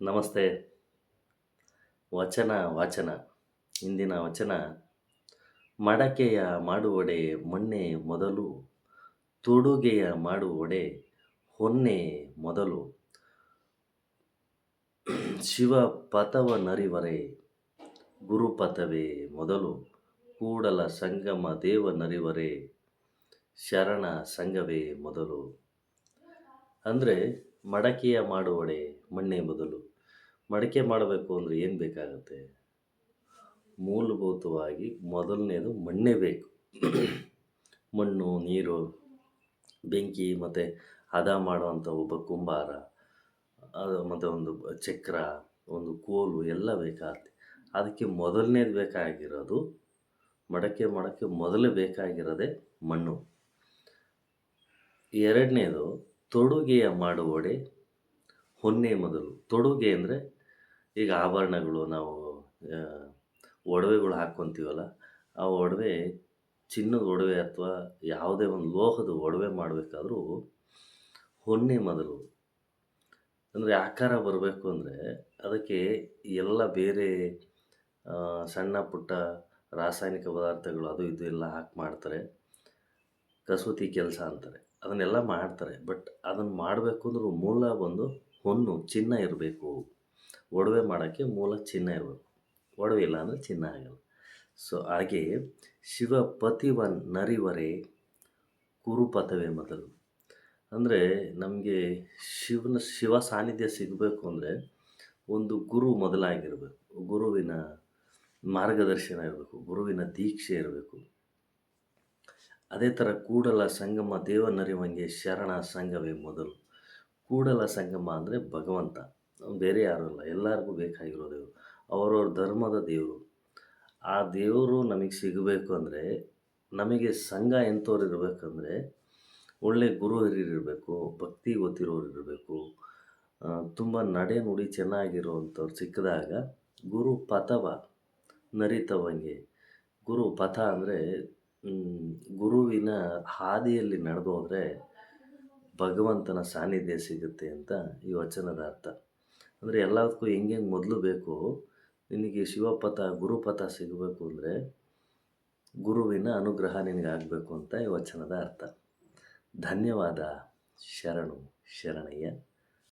ನಮಸ್ತೆ. ವಚನ ವಾಚನ ಇಂದಿನ ವಚನ: ಮಡಕೆಯ ಮಾಡುವೊಡೆ ಮಣ್ಣೆ ಮೊದಲು, ತೊಡುಗೆಯ ಮಾಡುವೊಡೆ ಹೊನ್ನೆ ಮೊದಲು. ಶಿವ ಪಥವ ನರಿವರೆ ಗುರುಪಥವೇ ಮೊದಲು, ಕೂಡಲ ಸಂಗಮ ದೇವ ನರಿವರೆ ಶರಣ ಸಂಘವೇ ಮೊದಲು. ಅಂದರೆ ಮಡಕೆಯ ಮಾಡುವೊಡೆ ಮಣ್ಣೆ ಮೊದಲು. ಮಡಕೆ ಮಾಡಬೇಕು ಅಂದರೆ ಏನು ಬೇಕಾಗುತ್ತೆ? ಮೂಲಭೂತವಾಗಿ ಮೊದಲನೇದು ಮಣ್ಣೇ ಬೇಕು. ಮಣ್ಣು, ನೀರು, ಬೆಂಕಿ ಮತ್ತು ಹದ ಮಾಡುವಂಥ ಒಬ್ಬ ಕುಂಬಾರ, ಅದು ಮತ್ತು ಒಂದು ಚಕ್ರ, ಒಂದು ಕೋಲು ಎಲ್ಲ ಬೇಕಾಗುತ್ತೆ. ಅದಕ್ಕೆ ಮೊದಲನೇದು ಬೇಕಾಗಿರೋದು, ಮಡಕೆ ಮಾಡೋಕ್ಕೆ ಮೊದಲೇ ಬೇಕಾಗಿರೋದೇ ಮಣ್ಣು. ಎರಡನೇದು ತೊಡುಗೆಯ ಮಾಡುವೊಡೆ ಹೊನ್ನೆ ಮೊದಲು. ತೊಡುಗೆ ಅಂದರೆ ಈಗ ಆಭರಣಗಳು, ನಾವು ಒಡವೆಗಳು ಹಾಕ್ಕೊತೀವಲ್ಲ, ಆ ಒಡವೆ ಚಿನ್ನದ ಒಡವೆ ಅಥವಾ ಯಾವುದೇ ಒಂದು ಲೋಹದ ಒಡವೆ ಮಾಡಬೇಕಾದ್ರೂ ಹೊನ್ನೆ ಮೊದಲು. ಅಂದರೆ ಆಕಾರ ಬರಬೇಕು ಅಂದರೆ ಅದಕ್ಕೆ ಎಲ್ಲ ಬೇರೆ ಸಣ್ಣ ಪುಟ್ಟ ರಾಸಾಯನಿಕ ಪದಾರ್ಥಗಳು ಅದು ಇದು ಎಲ್ಲ ಹಾಕಿ ಮಾಡ್ತಾರೆ. ಕಸೂತಿ ಕೆಲಸ ಅಂತಾರೆ, ಅದನ್ನೆಲ್ಲ ಮಾಡ್ತಾರೆ. ಬಟ್ ಅದನ್ನು ಮಾಡಬೇಕು ಅಂದ್ರೆ ಮೂಲ ಬಂದು ಹೊನ್ನು, ಚಿನ್ನ ಇರಬೇಕು. ಒಡವೆ ಮಾಡೋಕ್ಕೆ ಮೂಲ ಚಿನ್ನ ಇರಬೇಕು. ಒಡವೆ ಇಲ್ಲ ಅಂದರೆ ಚಿನ್ನ ಆಗಲ್ಲ. ಸೊ ಹಾಗೆ ಶಿವ ಪತಿವ ನರಿವರೆ ಕುರುಪಥವೇ ಮೊದಲು. ಅಂದರೆ ನಮಗೆ ಶಿವ ಸಾನ್ನಿಧ್ಯ ಸಿಗಬೇಕು ಅಂದರೆ ಒಂದು ಗುರು ಮೊದಲಾಗಿರಬೇಕು. ಗುರುವಿನ ಮಾರ್ಗದರ್ಶನ ಇರಬೇಕು, ಗುರುವಿನ ದೀಕ್ಷೆ ಇರಬೇಕು. ಅದೇ ಥರ ಕೂಡಲ ಸಂಗಮ ದೇವನರಿವಂಗೆ ಶರಣ ಸಂಘವೇ ಮೊದಲು. ಕೂಡಲ ಸಂಗಮ ಅಂದರೆ ಭಗವಂತ, ಬೇರೆ ಯಾರೂ ಅಲ್ಲ, ಎಲ್ಲರಿಗೂ ಬೇಕಾಗಿರೋ ದೇವರು, ಅವರವ್ರ ಧರ್ಮದ ದೇವರು. ಆ ದೇವರು ನಮಗೆ ಸಿಗಬೇಕು ಅಂದರೆ ನಮಗೆ ಸಂಘ ಎಂಥವ್ರು ಇರಬೇಕಂದ್ರೆ ಒಳ್ಳೆ ಗುರು ಹಿರಿಯರಿರಬೇಕು, ಭಕ್ತಿ ಗೊತ್ತಿರೋರು ಇರಬೇಕು, ತುಂಬ ನಡೆ ನುಡಿ ಚೆನ್ನಾಗಿರುವಂಥವ್ರು ಸಿಕ್ಕಿದಾಗ ಗುರು ಪಥವ ನರಿತವಂಗೆ. ಗುರು ಪಥ ಅಂದರೆ ಗುರುವಿನ ಹಾದಿಯಲ್ಲಿ ನಡೆದು ಹೋದರೆ ಭಗವಂತನ ಸಾನ್ನಿಧ್ಯ ಸಿಗುತ್ತೆ ಅಂತ ಈ ವಚನದ ಅರ್ಥ. ಅಂದರೆ ಎಲ್ಲದಕ್ಕೂ ಹೆಂಗೆ ಮೊದಲು ಬೇಕು, ನಿನಗೆ ಶಿವಪಥ ಗುರುಪಥ ಸಿಗಬೇಕು ಅಂದರೆ ಗುರುವಿನ ಅನುಗ್ರಹ ನಿನಗಾಗಬೇಕು ಅಂತ ಈ ವಚನದ ಅರ್ಥ. ಧನ್ಯವಾದ. ಶರಣು ಶರಣಯ್ಯ.